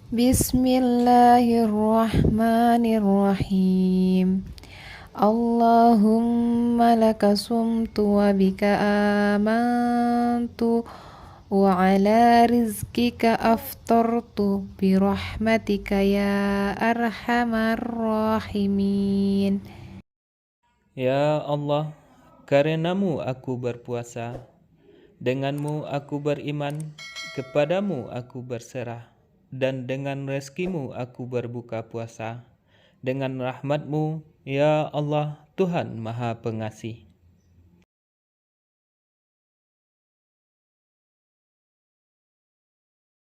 Bismillahirrahmanirrahim. Allahumma laka sumtu wa bika amantu wa ala rizkika aftartu birahmatika ya arhamar rahimin. Ya Allah, karenamu aku berpuasa, denganmu aku beriman, kepadamu aku berserah, dan dengan rezekimu aku berbuka puasa. Dengan rahmatmu, ya Allah, Tuhan Maha Pengasih.